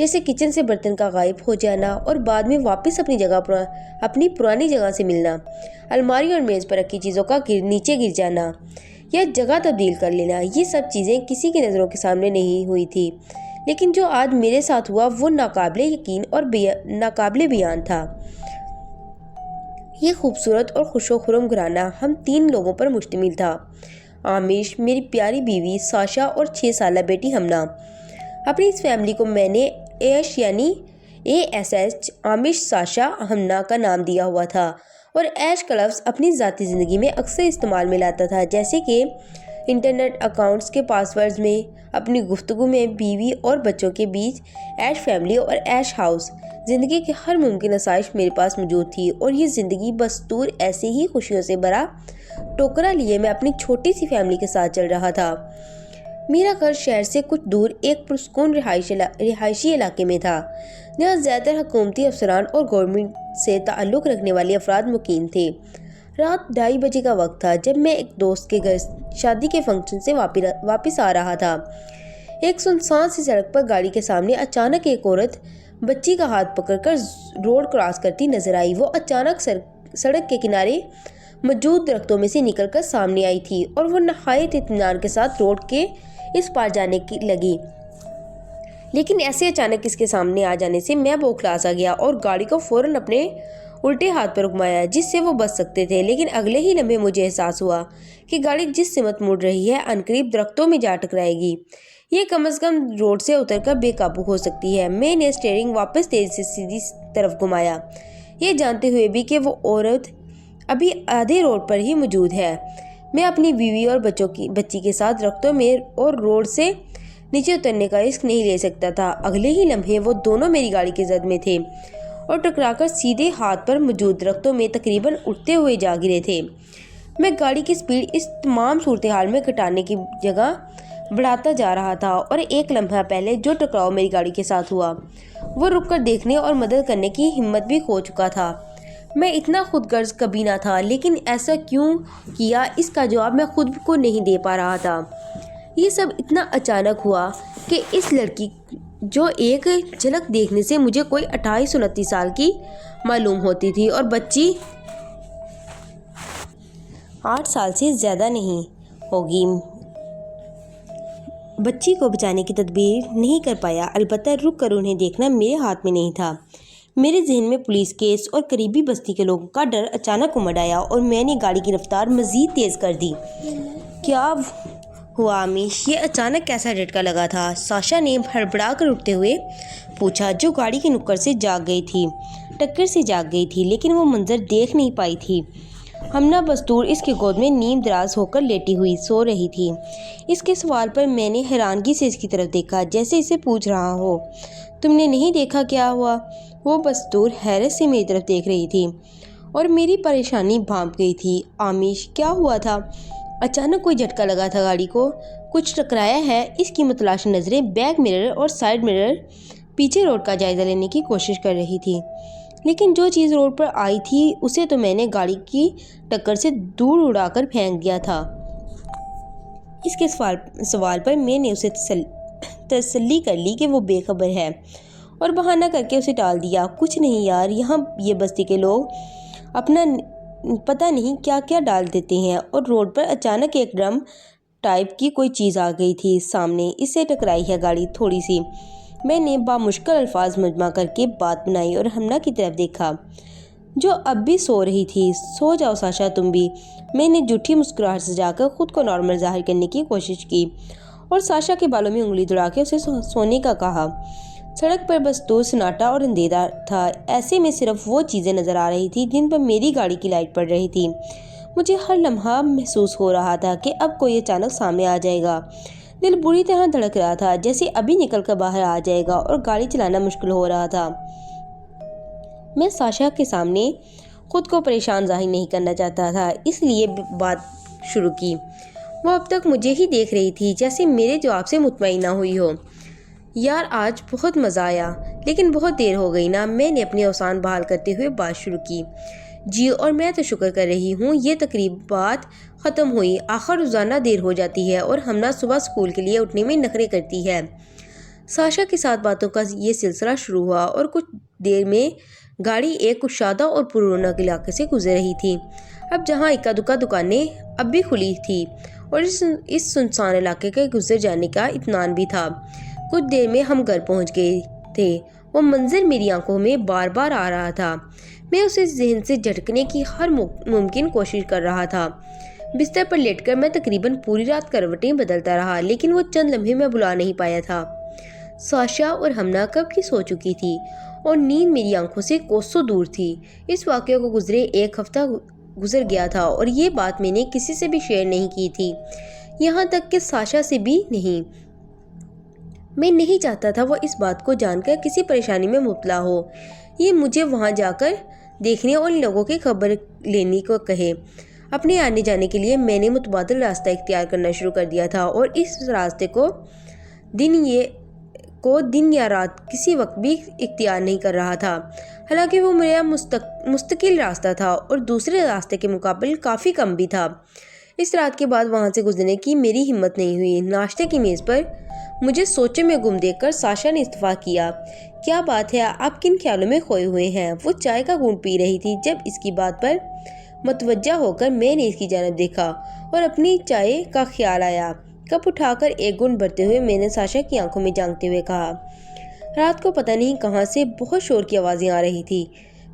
جیسے کچن سے برتن کا غائب ہو جانا اور بعد میں واپس اپنی پرانی جگہ سے ملنا، الماری اور میز پر رکھی چیزوں کا نیچے گر جانا یا جگہ تبدیل کر لینا، یہ سب چیزیں کسی کی نظروں کے سامنے نہیں ہوئی تھی، لیکن جو آج میرے ساتھ ہوا وہ ناقابل یقین اور ناقابل بیان تھا۔ یہ خوبصورت اور خوش و خرم گھرانہ ہم 3 لوگوں پر مشتمل تھا: آمش، میری پیاری بیوی ساشا اور 6 سالہ بیٹی ہمنا۔ اپنی اس فیملی کو میں نے ایش یعنی ASH آمش ساشا ہمنا کا نام دیا ہوا تھا، اور ایش کا لفظ اپنی ذاتی زندگی میں اکثر استعمال میں لاتا تھا، جیسے کہ انٹرنیٹ اکاؤنٹس کے پاس ورڈز میں، اپنی گفتگو میں بیوی اور بچوں کے بیچ ایش فیملی اور ایش ہاؤس۔ زندگی کی ہر ممکن آسائش میرے پاس موجود تھی، اور یہ زندگی بستور ایسے ہی خوشیوں سے بھرا ٹوکرا لیے میں اپنی چھوٹی سی فیملی کے ساتھ چل رہا تھا۔ میرا گھر شہر سے کچھ دور ایک پرسکون رہائشی علاقے میں تھا، جہاں زیادہ تر حکومتی افسران اور گورنمنٹ سے تعلق رکھنے والے افراد مقیم تھے۔ رات 2:30 بجے کا وقت تھا جب میں ایک دوست کے گھر شادی کے فنکشن سے واپس آ رہا تھا۔ ایک سنسان سی سڑک پر گاڑی کے سامنے اچانک ایک عورت بچی کا ہاتھ پکڑ کر روڈ کراس کرتی نظر آئی۔ وہ اچانک سڑک کے کنارے موجود درختوں میں سے نکل کر سامنے آئی تھی، اور وہ نہایت اطمینان کے ساتھ روڈ کے اس پار جانے لگی، لیکن ایسے اچانک اس کے سامنے آ جانے سے میں بوکھلا سا گیا اور گاڑی کو فوراً اپنے الٹے ہاتھ پر گھمایا جس سے وہ بچ سکتے تھے، لیکن اگلے ہی لمحے مجھے احساس ہوا کہ گاڑی جس سمت مڑ رہی ہے عنقریب درختوں میں جا ٹکرائے گی۔ یہ کم از کم روڈ سے اتر کر بے قابو ہو سکتی ہے۔ میں نے اسٹیئرنگ واپس تیزی سے سیدھی طرف گھمایا، یہ جانتے ہوئے بھی کہ وہ عورت ابھی آدھے روڈ پر ہی موجود ہے۔ میں اپنی بیوی اور بچی کے ساتھ درختوں میں اور روڈ سے نیچے اترنے کا رسک نہیں لے سکتا تھا۔ اگلے ہی لمحے وہ دونوں میری گاڑی کی زد میں تھے اور ٹکرا کر سیدھے ہاتھ پر موجود درختوں میں تقریباً اٹھتے ہوئے جا گرے تھے۔ میں گاڑی کی سپیڈ اس تمام صورتحال میں گھٹانے کی جگہ بڑھاتا جا رہا تھا، اور ایک لمحہ پہلے جو ٹکراؤ میری گاڑی کے ساتھ ہوا وہ رک کر دیکھنے اور مدد کرنے کی ہمت بھی کھو چکا تھا۔ میں اتنا خود غرض کبھی نہ تھا، لیکن ایسا کیوں کیا اس کا جواب میں خود کو نہیں دے پا رہا تھا۔ یہ سب اتنا اچانک ہوا کہ اس لڑکی جو ایک جھلک دیکھنے سے مجھے کوئی 28-29 سال کی معلوم ہوتی تھی اور بچی 8 سال سے زیادہ نہیں ہوگی، بچی کو بچانے کی تدبیر نہیں کر پایا۔ البتہ رک کر انہیں دیکھنا میرے ہاتھ میں نہیں تھا۔ میرے ذہن میں پولیس کیس اور قریبی بستی کے لوگوں کا ڈر اچانک امڑ آیا، اور میں نے گاڑی کی رفتار مزید تیز کر دی۔ کیا ہوا آمش؟ یہ اچانک کیسا جھٹکا لگا تھا؟ ساشا نے ہڑبڑا کر اٹھتے ہوئے پوچھا، جو گاڑی کی نکڑ سے جاگ گئی تھی، ٹکر سے جاگ گئی تھی، لیکن وہ منظر دیکھ نہیں پائی تھی۔ ہمنا بستور اس کی گود میں نیم دراز ہو کر لیٹی ہوئی سو رہی تھی۔ اس کے سوال پر میں نے حیرانگی سے اس کی طرف دیکھا، جیسے اسے پوچھ رہا ہو، تم نے نہیں دیکھا کیا ہوا؟ وہ بستور حیرت سے میری طرف دیکھ رہی تھی اور میری پریشانی بھانپ گئی تھی۔ آمش، کیا ہوا تھا؟ اچانک کوئی جھٹکا لگا تھا گاڑی کو، کچھ ٹکرایا ہے؟ اس کی متلاشی نظریں بیک مرر اور سائیڈ مرر پیچھے روڈ کا جائزہ لینے کی کوشش کر رہی تھی، لیکن جو چیز روڈ پر آئی تھی اسے تو میں نے گاڑی کی ٹکر سے دور اڑا کر پھینک دیا تھا۔ اس کے سوال پر میں نے اسے تسلی کر لی کہ وہ بے خبر ہے، اور بہانہ کر کے اسے ٹال دیا۔ کچھ نہیں یار، یہاں یہ بستی کے لوگ اپنا پتہ نہیں کیا کیا ڈال دیتے ہیں، اور روڈ پر اچانک ایک ڈرم ٹائپ کی کوئی چیز آ گئی تھی سامنے، اس سے ٹکرائی ہے گاڑی تھوڑی سی۔ میں نے بامشکل الفاظ مجمع کر کے بات بنائی اور ہمنا کی طرف دیکھا جو اب بھی سو رہی تھی۔ سو جاؤ ساشا تم بھی۔ میں نے جھوٹی مسکراہٹ سجا کر خود کو نارمل ظاہر کرنے کی کوشش کی اور ساشا کے بالوں میں انگلی دڑا کے اسے سونے کا کہا۔ سڑک پر بس دور سناٹا اور اندھیرا تھا، ایسے میں صرف وہ چیزیں نظر آ رہی تھی جن پر میری گاڑی کی لائٹ پڑ رہی تھی۔ مجھے ہر لمحہ محسوس ہو رہا تھا کہ اب کوئی اچانک سامنے آ جائے گا۔ دل بری طرح دھڑک رہا تھا، جیسے ابھی نکل کر باہر آ جائے گا، اور گاڑی چلانا مشکل ہو رہا تھا۔ میں ساشا کے سامنے خود کو پریشان ظاہر نہیں کرنا چاہتا تھا، اس لیے بات شروع کی۔ وہ اب تک مجھے ہی دیکھ رہی تھی، جیسے میرے جواب سے مطمئن نہ ہوئی ہو۔ یار آج بہت مزہ آیا، لیکن بہت دیر ہو گئی نا؟ میں نے اپنی اوسان بحال کرتے ہوئے بات شروع کی۔ جی، اور میں تو شکر کر رہی ہوں یہ تقریبات ختم ہوئی، آخر روزانہ دیر ہو جاتی ہے اور ہمنا صبح اسکول کے لیے اٹھنے میں نخرے کرتی ہے۔ ساشا کے ساتھ باتوں کا یہ سلسلہ شروع ہوا اور کچھ دیر میں گاڑی ایک کشادہ اور پررونق علاقے سے گزر رہی تھی۔ اب جہاں اکا دکا دکانیں اب بھی کھلی تھی اور اس سنسان علاقے کے گزر جانے کا اطمینان بھی تھا۔ کچھ دیر میں ہم گھر پہنچ گئے تھے۔ وہ منظر میری آنکھوں میں بار بار آ رہا تھا۔ میں اسے ذہن سے جھٹکنے کی ہر ممکن کوشش کر رہا تھا۔ بستر پر لیٹ کر میں تقریباً پوری رات کروٹیں بدلتا رہا، لیکن وہ چند لمحے میں بھلا نہیں پایا تھا۔ ساشا اور ہمنا کب کی سو چکی تھی اور نیند میری آنکھوں سے کوسوں دور تھی۔ اس واقعے کو گزرے ایک ہفتہ گزر گیا تھا اور یہ بات میں نے کسی سے بھی شیئر نہیں کی تھی، یہاں تک کہ ساشا سے بھی نہیں۔ میں نہیں چاہتا تھا وہ اس بات کو جان کر کسی پریشانی میں مبتلا ہو، یہ مجھے وہاں جا کر دیکھنے اور ان لوگوں کی خبر لینے کو کہے۔ اپنے آنے جانے کے لیے میں نے متبادل راستہ اختیار کرنا شروع کر دیا تھا اور اس راستے کو دن یا رات کسی وقت بھی اختیار نہیں کر رہا تھا، حالانکہ وہ میرا مستقل راستہ تھا اور دوسرے راستے کے مقابل کافی کم بھی تھا۔ اس رات کے بعد وہاں سے گزرنے کی میری ہمت نہیں ہوئی۔ ناشتے کی میز پر مجھے سوچے میں گم دیکھ کر ساشا نے استفسار کیا، کیا بات ہے، آپ کن خیالوں میں کھوئے ہوئے ہیں؟ وہ چائے کا گھونٹ پی رہی تھی۔ جب اس کی بات پر متوجہ ہو کر میں نے اس کی جانب دیکھا اور اپنی چائے کا خیال آیا۔ کپ اٹھا کر ایک گھونٹ بھرتے ہوئے میں نے ساشا کی آنکھوں میں جھانکتے ہوئے کہا، رات کو پتہ نہیں کہاں سے بہت شور کی آوازیں آ رہی تھی۔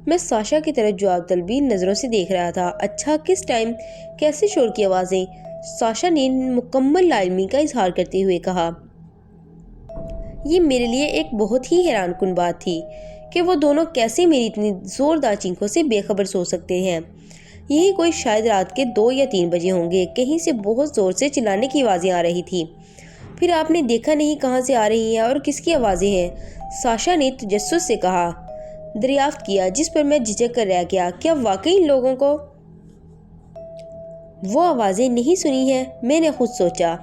میں ساشا کی طرف جواب طلبی نظروں سے دیکھ رہا تھا۔ اچھا، کس ٹائم؟ کیسے شور کی آوازیں؟ ساشا نے مکمل لا علمی کا اظہار کرتے ہوئے کہا۔ یہ میرے لیے ایک بہت ہی حیران کن بات تھی کہ وہ دونوں کیسے میری اتنی زوردار چینخوں سے بے خبر سو سکتے ہیں۔ یہی کوئی شاید رات کے 2 یا 3 بجے ہوں گے۔ کہیں سے بہت زور سے چلانے کی آوازیں آ رہی تھی۔ پھر آپ نے دیکھا نہیں کہاں سے آ رہی ہیں اور کس کی آوازیں ہیں؟ ساشا نے تجسس سے کہا۔ دریافت کیا، جس پر میں جھجک کر رہ گیا۔ کیا واقعی ان لوگوں کو وہ آوازیں نہیں سنی ہیں؟ میں نے خود سوچا۔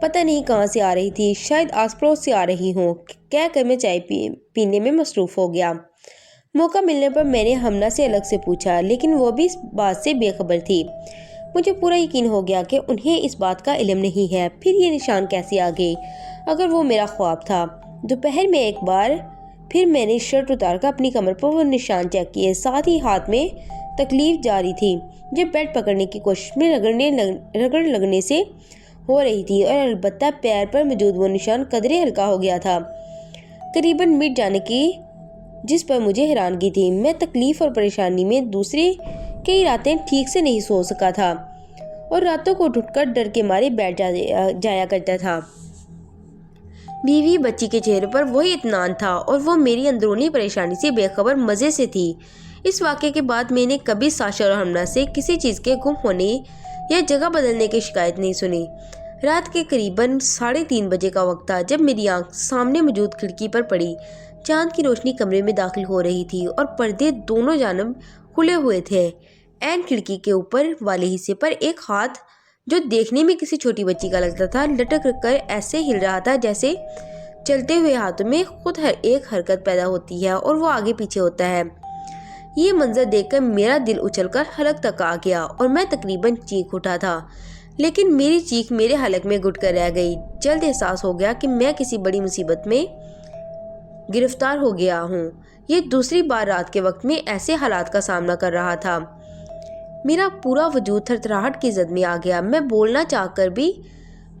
پتہ نہیں کہاں سے آ رہی تھی، شاید آس پڑوس سے آ رہی ہوں، کہہ کر میں چائے پینے میں مصروف ہو گیا۔ موقع ملنے پر میں نے ہمنا سے الگ سے پوچھا، لیکن وہ بھی اس بات سے بے خبر تھی۔ مجھے پورا یقین ہو گیا کہ انہیں اس بات کا علم نہیں ہے۔ پھر یہ نشان کیسے آ گئے؟ اگر وہ میرا خواب تھا۔ دوپہر میں ایک بار پھر میں نے شرٹ اتار کر اپنی کمر پر وہ نشان چیک کیے، ساتھ ہی ہاتھ میں تکلیف جاری تھی جو بیٹ پکڑنے کی کوشش میں رگڑ لگنے سے ہو رہی تھی، اور البتہ پیر پر موجود وہ نشان قدرے ہلکا ہو گیا تھا، قریباً مٹ جانے کی، جس پر مجھے حیرانگی تھی۔ میں تکلیف اور پریشانی میں دوسرے کئی راتیں ٹھیک سے نہیں سو سکا تھا اور راتوں کو اٹھ کر ڈر کے مارے بیٹھ جایا کرتا تھا۔ بیوی بچی کے چہرے پر وہی اطمینان تھا اور وہ میری اندرونی پریشانی سے بے خبر مزے سے تھی۔ اس واقعے کے بعد میں نے کبھی ساشا اور ہمنا سے کسی چیز کے گم ہونے یا جگہ بدلنے کی شکایت نہیں سنی۔ رات کے قریباً 3:30 بجے کا وقت تھا جب میری آنکھ سامنے موجود کھڑکی پر پڑی۔ چاند کی روشنی کمرے میں داخل ہو رہی تھی اور پردے دونوں جانب کھلے ہوئے تھے۔ عین کھڑکی کے اوپر والے حصے پر ایک ہاتھ، جو دیکھنے میں کسی چھوٹی بچی کا لگتا تھا، لٹک کر ایسے ہل رہا تھا جیسے چلتے ہوئے ہاتھوں میں خود ایک حرکت پیدا ہوتی ہے اور وہ آگے پیچھے ہوتا ہے۔ یہ منظر دیکھ کر میرا دل اچھل کر حلق تک آ گیا اور میں تقریباً چیخ اٹھا تھا، لیکن میری چیخ میرے حلق میں گھٹ کر رہ گئی۔ جلد احساس ہو گیا کہ میں کسی بڑی مصیبت میں گرفتار ہو گیا ہوں۔ یہ دوسری بار رات کے وقت میں ایسے حالات کا سامنا کر رہا تھا۔ میرا پورا وجود تھرتھراہٹ کی زد میں آ گیا۔ میں بولنا چاہ کر بھی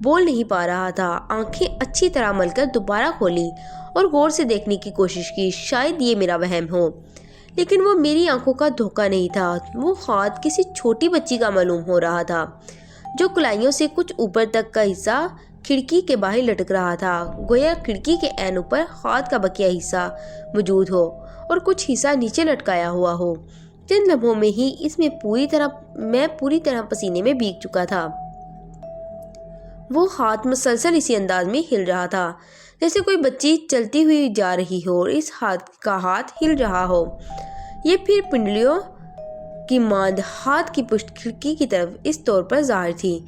بول نہیں پا رہا تھا۔ آنکھیں اچھی طرح مل کر دوبارہ کھولی اور غور سے دیکھنے کی کوشش کی۔ شاید یہ میرا وہم ہو، لیکن وہ میری آنکھوں کا دھوکہ نہیں تھا۔ وہ ہاتھ کسی چھوٹی بچی کا معلوم ہو رہا تھا، جو کلائیوں سے کچھ اوپر تک کا حصہ کھڑکی کے باہر لٹک رہا تھا، گویا کھڑکی کے عین اوپر ہاتھ کا بقیہ حصہ موجود ہو اور کچھ حصہ نیچے لٹکایا ہوا ہو۔ چند لمحوں میں ہی میں پوری طرح پسینے میں بھیگ چکا تھا۔ وہ ہاتھ مسلسل اسی انداز میں ہل رہا تھا جیسے کوئی بچی چلتی ہوئی جا رہی ہو اور اس ہاتھ ہل رہا ہو۔ یہ پھر پنڈلیوں کی ماند ہاتھ کی پشت کھڑکی کی طرف اس طور پر ظاہر تھی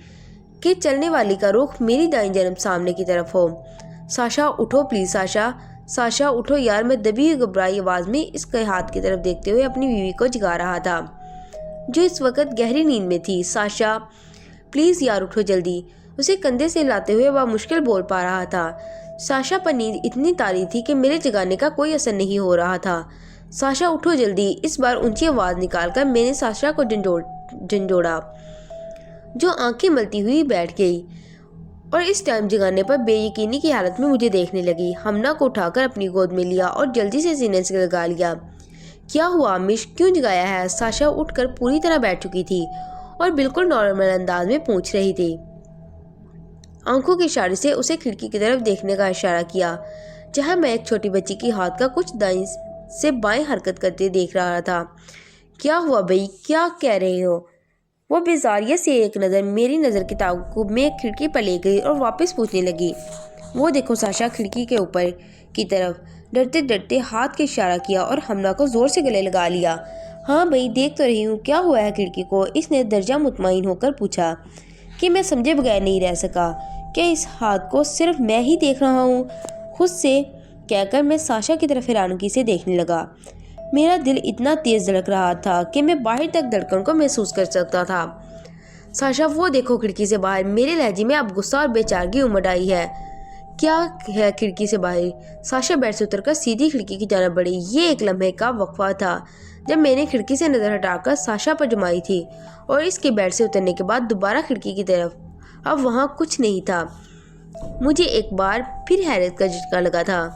کہ چلنے والی کا رخ میری دائیں جانب سامنے کی طرف ہو۔ ساشا اٹھو پلیز، ساشا اٹھو یار، میں دبی ہوئی گھبرائی آواز میں اس کے ہاتھ کی طرف دیکھتے ہوئے اپنی بیوی کو جگا رہا تھا جو اس وقت گہری نیند میں تھی۔ ساشا پلیز یار اٹھو جلدی، اسے کندھے سے لاتے ہوئے وہ مشکل بول پا رہا تھا۔ ساشا پر نیند اتنی طاری تھی کہ میرے جگانے کا کوئی اثر نہیں ہو رہا تھا۔ ساشا اٹھو جلدی، اس بار اونچی آواز نکال کر میں نے ساشا کو جھنجھوڑا، جو آنکھیں ملتی ہوئی بیٹھ گئی اور اس ٹائم جگانے پر بے یقینی کی حالت میں مجھے دیکھنے لگی۔ ہمنا کو اٹھا کر اپنی گود میں لیا اور جلدی سے سینے سے لگا لیا۔ کیا ہوا آمش، کیوں جگایا ہے؟ ساشا اٹھ کر پوری طرح بیٹھ چکی تھی اور بالکل نارمل انداز میں پوچھ رہی تھی۔ آنکھوں کے اشارے سے اسے کھڑکی کی طرف دیکھنے کا اشارہ کیا، جہاں میں ایک چھوٹی بچی کی ہاتھ کا کچھ دائیں سے بائیں حرکت کرتے دیکھ رہا تھا۔ کیا ہوا بھائی، کیا کہہ رہے ہو؟ وہ بیزاریت سے ایک نظر میری نظر کے تعاقب میں کھڑکی پر لے گئی اور واپس پوچھنے لگی، وہ دیکھو ساشا کھڑکی کے اوپر کی طرف ڈرتے ڈرتے ہاتھ کے اشارہ کیا اور ہمنا کو زور سے گلے لگا لیا۔ ہاں بھائی دیکھ تو رہی ہوں، کیا ہوا ہے کھڑکی کو؟ اس نے درجہ مطمئن ہو کر پوچھا کہ میں سمجھے بغیر نہیں رہ سکا۔ کیا اس ہاتھ کو صرف میں ہی دیکھ رہا ہوں؟ خود سے کہہ کر میں ساشا کی طرف حیرانگی سے دیکھنے لگا۔ میرا دل اتنا تیز دھڑک رہا تھا کہ میں باہر تک دھڑکن کو محسوس کر سکتا تھا۔ ساشا وہ دیکھو کھڑکی سے باہر، میرے لہجے میں اب غصہ اور بے چارگی امڑ آئی ہے۔ کیا ہے کھڑکی سے باہر؟ ساشا بیڈ سے اتر کر سیدھی کھڑکی کی جانب بڑھی۔ یہ ایک لمحے کا وقفہ تھا جب میں نے کھڑکی سے نظر ہٹا کر ساشا پر جمائی تھی اور اس کے بیڈ سے اترنے کے بعد دوبارہ کھڑکی کی طرف۔ اب وہاں کچھ نہیں تھا۔ مجھے ایک بار پھر حیرت کا جھٹکا لگا تھا۔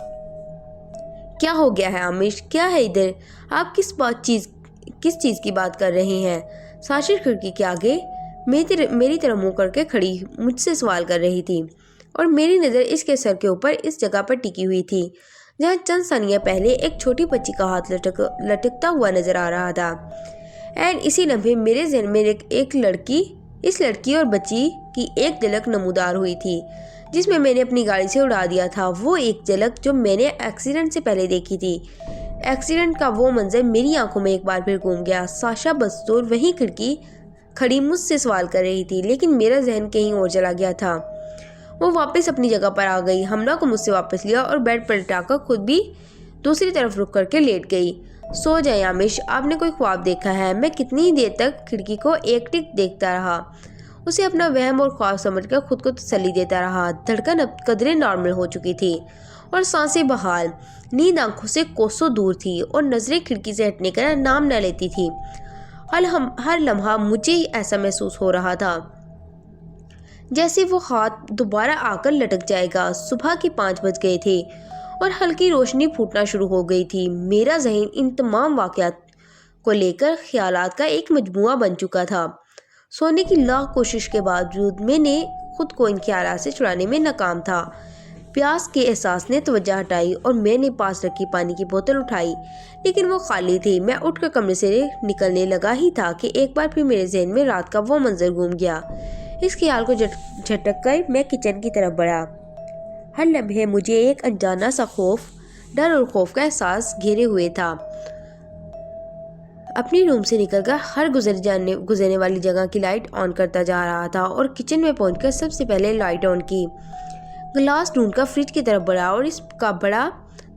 کیا ہو گیا ہے آمش؟ کیا ہے ادھر؟ آپ کس چیز کی بات کر رہے ہیں؟ ساشا کھڑکی کے آگے میری طرف منہ کر کے کھڑی مجھ سے سوال کر رہی تھی اور میری نظر اس کے سر کے اوپر اس جگہ پر ٹکی ہوئی تھی جہاں چند ثانیہ پہلے ایک چھوٹی بچی کا ہاتھ لٹکتا ہوا نظر آ رہا تھا۔ اسی لمحے میرے ذہن میں اس لڑکی اور بچی کی ایک جھلک نمودار ہوئی تھی جس میں نے اپنی گاڑی سے اڑا دیا تھا۔ وہ ایک جھلک جو میں نے ایکسیڈنٹ سے پہلے دیکھی تھی۔ ایکسیڈنٹ کا وہ منظر میری آنکھوں میں ایک بار پھر گھوم گیا۔ ساشا بزور وہیں کھڑی مجھ سے سوال کر رہی تھی، لیکن میرا ذہن کہیں اور چلا گیا تھا۔ وہ واپس اپنی جگہ پر آ گئی، ہمنا کو مجھ سے واپس لیا اور بیڈ پلٹا کر خود بھی دوسری طرف رک کر کے لیٹ گئی۔ سو جائیں آمش، آپ نے کوئی خواب دیکھا ہے؟ میں کتنی دیر تک کھڑکی کو ایک ٹک دیکھتا رہا، اسے اپنا وہم اور خواب سمجھ کر خود کو تسلی دیتا رہا۔ دھڑکن اب قدرے نارمل ہو چکی تھی اور سانسیں بحال، نیند آنکھوں سے کوسوں دور تھی اور نظریں کھڑکی سے ہٹنے کا نام نہ لیتی تھی۔ ہر لمحہ مجھے ایسا محسوس ہو رہا تھا جیسے وہ ہاتھ دوبارہ آ کر لٹک جائے گا۔ صبح کے 5 بج گئے تھے اور ہلکی روشنی پھوٹنا شروع ہو گئی تھی۔ میرا ذہن ان تمام واقعات کو لے کر خیالات کا ایک مجموعہ بن چکا تھا۔ سونے کی لاکھ کوشش کے باوجود میں نے خود کو ان خیالات سے چھڑانے میں ناکام تھا۔ پیاس کے احساس نے توجہ ہٹائی اور میں نے پاس رکھی پانی کی بوتل اٹھائی، لیکن وہ خالی تھی۔ میں اٹھ کر کمرے سے نکلنے لگا ہی تھا کہ ایک بار پھر میرے ذہن میں رات کا وہ منظر گھوم گیا۔ اس خیال کو جھٹک کر میں کچن کی طرف بڑھا۔ ہر لمحے مجھے ایک انجانا سا ڈر اور خوف کا احساس گھیرے ہوئے تھا۔ اپنی روم سے نکل کر ہر گزرنے والی جگہ کی لائٹ آن کرتا جا رہا تھا اور کچن میں پہنچ کر سب سے پہلے لائٹ آن کی۔ گلاس ڈھونڈ کر فریج کی طرف بڑھا اور اس کا بڑا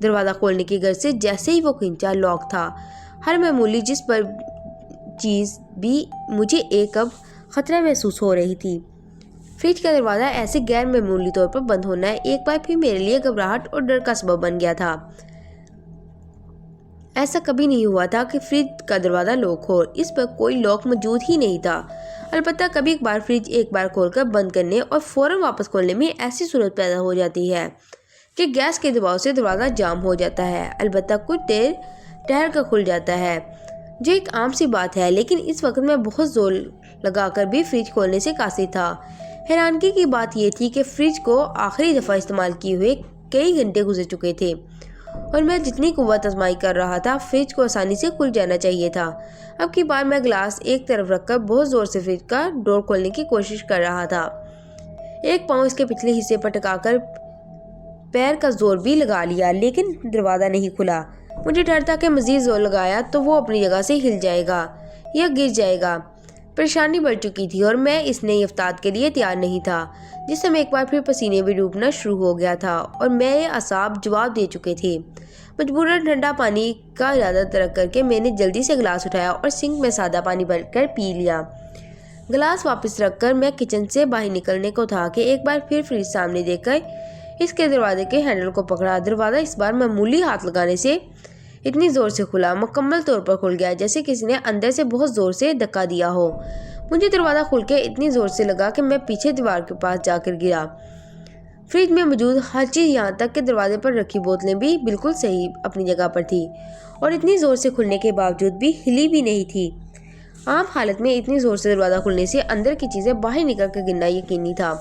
دروازہ کھولنے کی غرض سے جیسے ہی وہ کھینچا، لاک تھا۔ ہر معمولی جس پر چیز بھی مجھے ایک اب خطرہ محسوس ہو رہی تھی۔ فریج کا دروازہ ایسے غیر معمولی طور پر بند ہونا ایک بار پھر میرے لیے گھبراہٹ اور ڈر کا سبب بن گیا تھا۔ ایسا کبھی نہیں ہوا تھا کہ فریج کا دروازہ لاک ہو، اس پر کوئی لاک موجود ہی نہیں تھا۔ البتہ کبھی ایک بار فریج ایک بار کھول کر بند کرنے اور فوراً واپس کھولنے میں ایسی صورت پیدا ہو جاتی ہے کہ گیس کے دباؤ سے دروازہ جام ہو جاتا ہے، البتہ کچھ دیر ٹھہر کر کھل جاتا ہے، جو ایک عام سی بات ہے، لیکن اس وقت میں بہت زور لگا کر بھی فریج کھولنے سے قاصر تھا۔ حیرانگی کی بات یہ تھی کہ فریج کو آخری دفعہ استعمال کیے ہوئے کئی گھنٹے گزر چکے تھے اور میں جتنی قوت آزمائی کر رہا تھا فریج کو آسانی سے کھل جانا چاہیے تھا۔ اب کی بار میں گلاس ایک طرف رکھ کر بہت زور سے فریج کا ڈور کھولنے کی کوشش کر رہا تھا۔ ایک پاؤں اس کے پچھلے حصے پر ٹکا کر پیر کا زور بھی لگا لیا، لیکن دروازہ نہیں کھلا۔ مجھے ڈر تھا کہ مزید زور لگایا تو وہ اپنی جگہ سے ہل جائے گا یا گر جائے گا۔ پریشانی بڑھ چکی تھی اور میں اس نئی افتاد کے لیے تیار نہیں تھا۔ جس میں ایک بار پھر پسینے بھی ڈوبنا شروع ہو گیا تھا اور میرے اعصاب جواب دے چکے تھے۔ مجبوراً ٹھنڈا پانی کا ارادہ ترک کر کے میں نے جلدی سے گلاس اٹھایا اور سنک میں سادہ پانی بھر کر پی لیا۔ گلاس واپس رکھ کر میں کچن سے باہر نکلنے کو تھا کہ ایک بار پھر فریج سامنے دیکھ کر اس کے دروازے کے ہینڈل کو پکڑا۔ دروازہ اس بار معمولی ہاتھ لگانے سے اتنی زور سے کھلا، مکمل طور پر کھل گیا جیسے کسی نے اندر سے بہت زور سے دھکا دیا ہو۔ مجھے دروازہ کھل کے اتنی زور سے لگا کہ میں پیچھے دیوار کے پاس جا کر گرا۔ فریج میں موجود ہر چیز، یہاں تک کہ دروازے پر رکھی بوتلیں بھی بالکل صحیح اپنی جگہ پر تھی اور اتنی زور سے کھلنے کے باوجود بھی ہلی بھی نہیں تھی۔ عام حالت میں اتنی زور سے دروازہ کھلنے سے اندر کی چیزیں باہر نکل کر گرنا یقینی تھا۔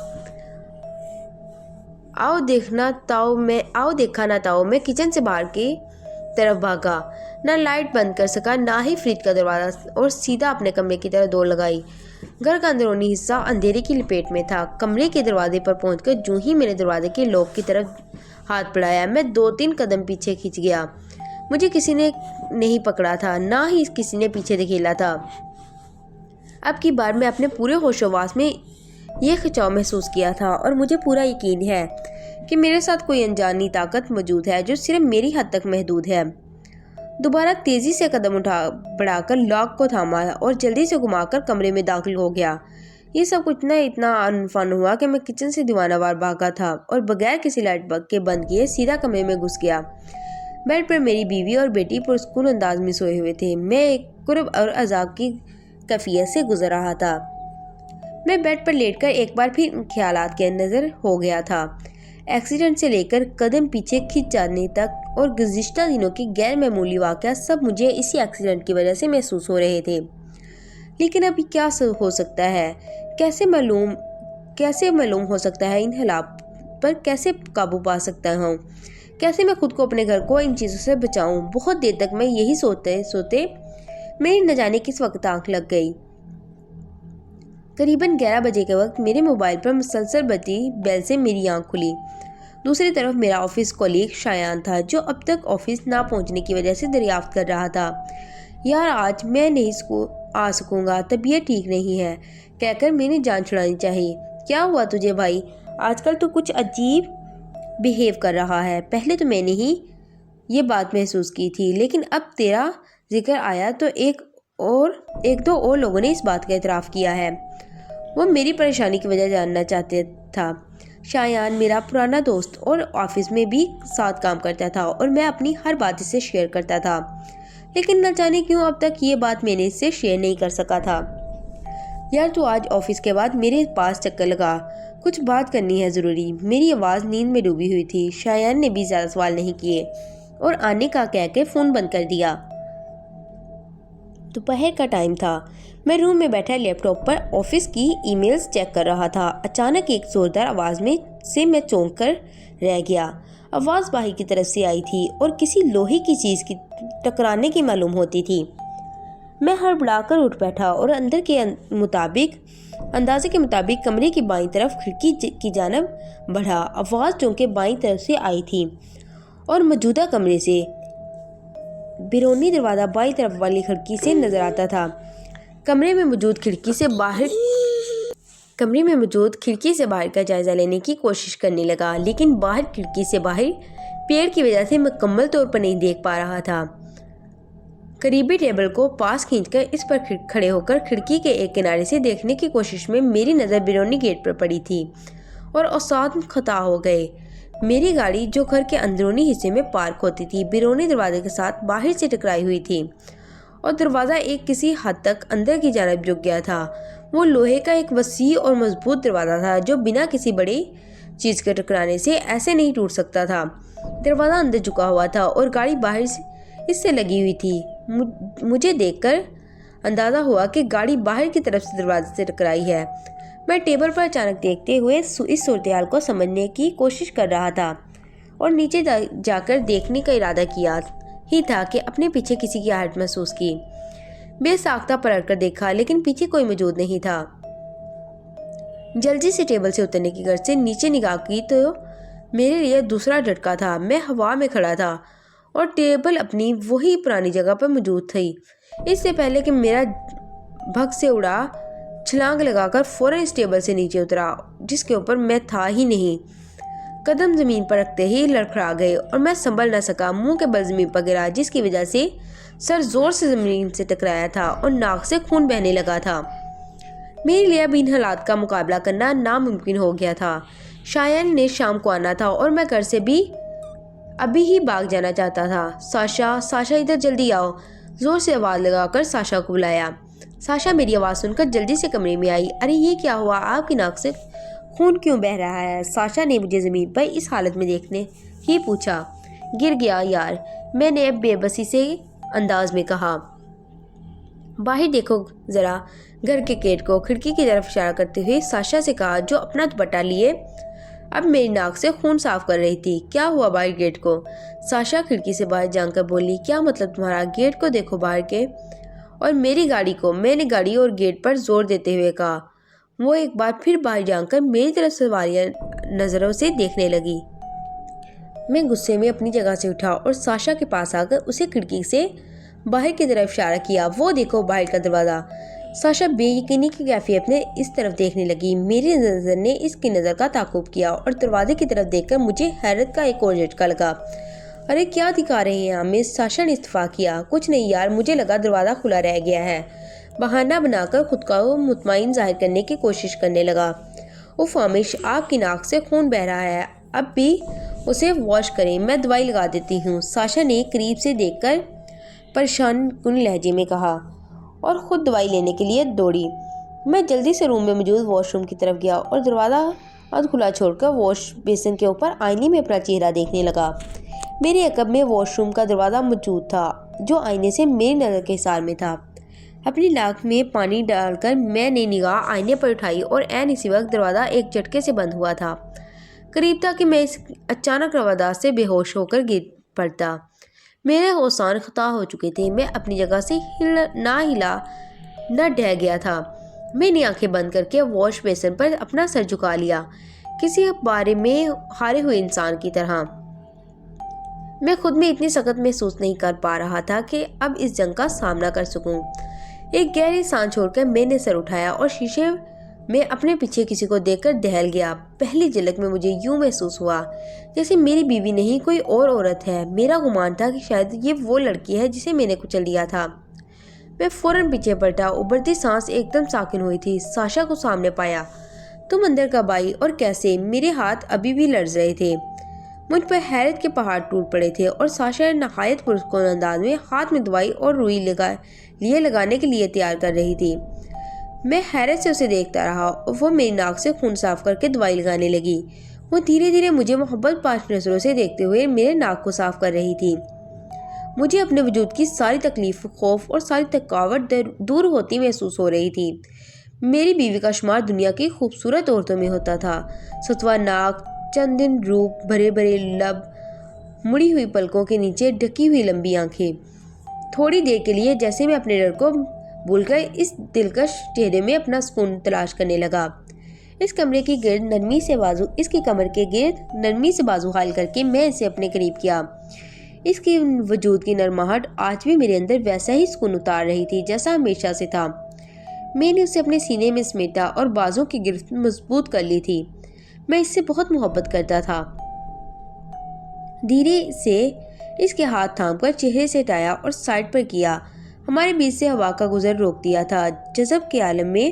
آؤ دیکھا نہ تاؤ میں کچن سے باہر کی طرف بھاگا، نہ لائٹ بند کر سکا نہ ہی فریج کا دروازہ، اور سیدھا اپنے کمرے کی طرف دوڑ لگائی۔ گھر کا اندرونی حصہ اندھیرے کی لپیٹ میں تھا۔ کمرے کے دروازے پر پہنچ کر جو ہی میں نے دروازے کے لاک کی طرف ہاتھ بڑھایا، میں 2-3 قدم پیچھے کھنچ گیا۔ مجھے کسی نے نہیں پکڑا تھا، نہ ہی کسی نے پیچھے دھکیلا تھا۔ اب کی بار میں اپنے پورے ہوش و حواس میں یہ کھچاؤ محسوس کیا تھا، اور مجھے پورا یقین ہے کہ میرے ساتھ کوئی انجانی طاقت موجود ہے جو صرف میری حد تک محدود ہے۔ دوبارہ تیزی سے قدم بڑھا کر لاک کو تھاما اور جلدی سے گھما کر کمرے میں داخل ہو گیا۔ یہ سب کچھ اتنا فن ہوا کہ میں کچن سے دیوانہ وار بھاگا تھا اور بغیر کسی لائٹ کے بند کیے سیدھا کمرے میں گھس گیا۔ بیڈ پر میری بیوی اور بیٹی پرسکون انداز میں سوئے ہوئے تھے۔ میں ایک کرب اور عذاب کی کیفیت سے گزر رہا تھا۔ میں بیڈ پر لیٹ کر ایک بار پھر خیالات کے نظر ہو گیا تھا۔ ایکسیڈنٹ سے لے کر قدم پیچھے کھنچ جانے تک اور گزشتہ دنوں کے غیر معمولی واقعات سب مجھے اسی ایکسیڈنٹ کی وجہ سے محسوس ہو رہے تھے۔ لیکن ابھی کیا ہو سکتا ہے؟ کیسے معلوم ہو سکتا ہے؟ ان حالات پر کیسے قابو پا سکتا ہوں؟ کیسے میں خود کو، اپنے گھر کو ان چیزوں سے بچاؤں؟ بہت دیر تک میں یہی سوتے میری نہ جانے کس وقت آنکھ لگ گئی۔ قریباً 11 بجے کے وقت میرے موبائل پر مسلسل بجتی بیل سے میری آنکھ کھلی۔ دوسری طرف میرا آفس کولیگ شایان تھا، جو اب تک آفس نہ پہنچنے کی وجہ سے دریافت کر رہا تھا، یار آج میں نہیں آ سکوں گا، طبیعت ٹھیک نہیں ہے، کہہ کر میں نے جان چھڑانی چاہی۔ کیا ہوا تجھے بھائی؟ آج کل تو کچھ عجیب بیہیو کر رہا ہے۔ پہلے تو میں نے ہی یہ بات محسوس کی تھی، لیکن اب تیرا ذکر آیا تو ایک دو اور لوگوں نے اس بات کا اعتراف کیا ہے۔ وہ میری پریشانی کی وجہ جاننا چاہتے تھا۔ شایان میرا پرانا دوست اور آفس میں بھی ساتھ کام کرتا تھا اور میں اپنی ہر بات اس سے شیئر کرتا تھا، لیکن نہ جانے کیوں اب تک یہ بات میں نے اس سے شیئر نہیں کر سکا تھا۔ یار تو آج آفس کے بعد میرے پاس چکر لگا، کچھ بات کرنی ہے ضروری۔ میری آواز نیند میں ڈوبی ہوئی تھی۔ شایان نے بھی زیادہ سوال نہیں کیے اور آنے کا کہہ کے فون بند کر دیا۔ دوپہر کا ٹائم تھا۔ میں روم میں بیٹھا لیپ ٹاپ پر آفس کی ای میلز چیک کر رہا تھا۔ اچانک ایک زوردار آواز میں چونک کر رہ گیا۔ آواز باہر کی طرف سے آئی تھی اور کسی لوہے کی چیز کی ٹکرانے کی معلوم ہوتی تھی۔ میں ہڑبڑا کر اٹھ بیٹھا اور اندازے کے مطابق کمرے کی بائیں طرف کھڑکی کی جانب بڑھا۔ آواز چونکہ بائیں طرف سے آئی تھی اور موجودہ کمرے سے بیرونی دروازہ بائیں طرف والی کھڑکی سے نظر آتا تھا۔ کمرے میں موجود کھڑکی سے باہر کا جائزہ لینے کی کوشش کرنے لگا، لیکن باہر کھڑکی سے باہر پیڑ کی وجہ سے مکمل طور پر نہیں دیکھ پا رہا تھا۔ قریبی ٹیبل کو پاس کھینچ کر اس پر کھڑے ہو کر کھڑکی کے ایک کنارے سے دیکھنے کی کوشش میں میری نظر بیرونی گیٹ پر پڑی تھی اور اعصاب خطا ہو گئے۔ میری گاڑی جو گھر کے اندرونی حصے میں پارک ہوتی تھی، بیرونی دروازے کے ساتھ باہر سے ٹکرائی ہوئی تھی اور دروازہ ایک کسی حد تک اندر کی جانب جھک گیا تھا۔ وہ لوہے کا ایک وسیع اور مضبوط دروازہ تھا جو بنا کسی بڑی چیز کے ٹکرانے سے ایسے نہیں ٹوٹ سکتا تھا۔ دروازہ اندر جھکا ہوا تھا اور گاڑی باہر اس سے لگی ہوئی تھی۔ مجھے دیکھ کر اندازہ ہوا کہ گاڑی باہر کی طرف سے دروازے سے ٹکرائی ہے۔ میں ٹیبل پر اچانک دیکھتے ہوئے اس صورتحال کو سمجھنے کی کوشش کر رہا تھا اور نیچے جا کر دیکھنے کا ارادہ کیا ہی تھا کہ اپنے پیچھے کسی کی آہٹ محسوس کی۔ بے ساختہ پلٹ کر دیکھا، لیکن پیچھے کوئی موجود نہیں تھا۔ جلدی سے ٹیبل سے اترنے کی غرض سے نیچے نگاہ کی تو میرے لیے دوسرا جھٹکا تھا۔ میں ہوا میں کھڑا تھا اور ٹیبل اپنی وہی پرانی جگہ پر موجود تھی۔ اس سے پہلے کہ میرا بھگ سے اڑا چھلانگ لگا کر فوراً اس ٹیبل سے نیچے اترا جس کے اوپر میں تھا ہی نہیں۔ قدم زمین پر رکھتے ہی لڑکھڑا گئے اور میں سنبھل نہ سکا۔ منہ کے بل زمین پر گرا، جس کی وجہ سے سر زور سے زمین سے ٹکرایا تھا اور ناک سے خون بہنے لگا تھا۔ میرے لیے اب ان حالات کا مقابلہ کرنا ناممکن ہو گیا تھا۔ شایان نے شام کو آنا تھا اور میں گھر سے بھی ابھی ہی بھاگ جانا چاہتا تھا۔ ساشا، ساشا ادھر جلدی آؤ، زور سے آواز لگا کر ساشا کو بلایا۔ ساشا میری آواز سن کر جلدی سے کمرے میں آئی۔ ارے یہ کیا ہوا؟ آپ کی ناک سے خون کیوں بہہ رہا ہے؟ ساشا نے مجھے زمین پر اس حالت میں دیکھنے ہی پوچھا۔ گر گیا یار، میں نے اب بے بسی سے انداز میں کہا۔ باہر دیکھو ذرا، گھر کے گیٹ کو کھڑکی کی طرف اشارہ کرتے ہوئے ساشا سے کہا، جو اپنا دوپٹہ لیے اب میری ناک سے خون صاف کر رہی تھی۔ کیا ہوا باہر گیٹ کو؟ ساشا کھڑکی سے باہر جان کر بولی۔ کیا مطلب تمہارا؟ گیٹ کو دیکھو باہر کے، اور میری گاڑی کو۔ میں نے گاڑی اور گیٹ پر زور دیتے ہوئے کہا۔ وہ ایک بار پھر باہر جان کر میری طرف سوالیہ نظروں سے دیکھنے لگی۔ میں غصے میں اپنی جگہ سے اٹھا اور ساشا کے پاس آ کر اسے کھڑکی سے باہر کی طرف اشارہ کیا۔ وہ دیکھو باہر کا دروازہ۔ ساشا بے یقینی کی کیفیت میں اس طرف دیکھنے لگی۔ میری نظر نے اس کی نظر کا تعاقب کیا اور دروازے کی طرف دیکھ کر مجھے حیرت کا ایک اور جھٹکا لگا۔ ارے کیا دکھا رہے ہیں ہمیں؟ ساشا نے استفسار کیا۔ کچھ نہیں یار، مجھے لگا دروازہ کھلا رہ گیا ہے۔ بہانہ بنا کر خود کو مطمئن ظاہر کرنے کی کوشش کرنے لگا۔ اف عامش، آپ کی ناک سے خون بہہ رہا ہے، اب بھی اسے واش کریں، میں دوائی لگا دیتی ہوں، ساشا نے قریب سے دیکھ کر پریشان کن لہجے میں کہا اور خود دوائی لینے کے لیے دوڑی۔ میں جلدی سے روم میں موجود واش روم کی طرف گیا اور دروازہ آدھ کھلا چھوڑ کر واش بیسن کے اوپر آئینے میں اپنا چہرہ دیکھنے لگا۔ میرے عقب میں واش روم کا دروازہ موجود تھا جو آئینے سے میری نظر کے حصار میں تھا۔ اپنی ناک میں پانی ڈال کر میں نے نگاہ آئینے پر اٹھائی اور عین اسی وقت دروازہ ایک جھٹکے سے بند ہوا تھا۔ قریب تھا کہ میں اس اچانک روادار سے بے ہوش ہو کر گر پڑتا۔ میرے ہوشان خطا ہو چکے تھے۔ میں اپنی جگہ سے نہ ہلا نہ ڈہ گیا تھا۔ میں نے آنکھیں بند کر کے واش بیسن پر اپنا سر جھکا لیا، کسی بارے میں ہارے ہوئے انسان کی طرح۔ میں خود میں اتنی سخت محسوس نہیں کر پا رہا تھا کہ اب اس جنگ کا سامنا کر سکوں۔ ایک گہری سانس چھوڑ کر میں نے سر اٹھایا اور شیشے میں اپنے پیچھے کسی کو دیکھ کر دہل گیا۔ پہلی جھلک میں مجھے یوں محسوس ہوا جیسے میری بیوی نہیں کوئی اور عورت ہے۔ میرا گمان تھا کہ شاید یہ وہ لڑکی ہے جسے میں نے کچل دیا تھا۔ میں فوراً پیچھے پلٹا۔ ابھرتی سانس ایک دم ساکن ہوئی تھی۔ ساشا کو سامنے پایا۔ تم اندر کب آئی اور کیسے؟ میرے ہاتھ ابھی بھی لرز رہے تھے۔ مجھ پر حیرت کے پہاڑ ٹوٹ پڑے تھے اور ساشا نہایت پرسکون انداز میں ہاتھ میں دوائی اور روئی لگانے کے لیے تیار کر رہی تھی۔ میں حیرت سے اسے دیکھتا رہا اور وہ میری ناک سے خون صاف کر کے دوائی لگانے لگی۔ وہ دھیرے دھیرے مجھے محبت پاش نظروں سے دیکھتے ہوئے میرے ناک کو صاف کر رہی تھی۔ مجھے اپنے وجود کی ساری تکلیف، خوف اور ساری تھکاوٹ دور ہوتی محسوس ہو رہی تھی۔ میری بیوی کا شمار دنیا کی خوبصورت عورتوں میں ہوتا تھا۔ ستوا ناک، چندن روپ، بھرے بھرے لب، مڑی ہوئی پلکوں کے نیچے ڈھکی ہوئی لمبی آنکھیں۔ تھوڑی دیر کے لیے جیسے میں اپنے ڈر کو بھول کر اس دلکش چہرے میں اپنا سکون تلاش کرنے لگا۔ اس کمر کے گرد نرمی سے بازو حائل کر کے میں اسے اپنے قریب کیا۔ اس کی وجود کی نرماہٹ آج بھی میرے اندر ویسا ہی سکون اتار رہی تھی جیسا ہمیشہ سے تھا۔ میں نے اسے اپنے سینے میں سمیٹا اور بازوں کی گرفت مضبوط کر لی تھی۔ میں اس سے بہت محبت کرتا تھا۔ دھیرے سے اس کے ہاتھ تھام کر چہرے سے ہٹایا اور سائڈ پر کیا۔ ہمارے بیچ سے ہوا کا گزر روک دیا تھا۔ جذب کے عالم میں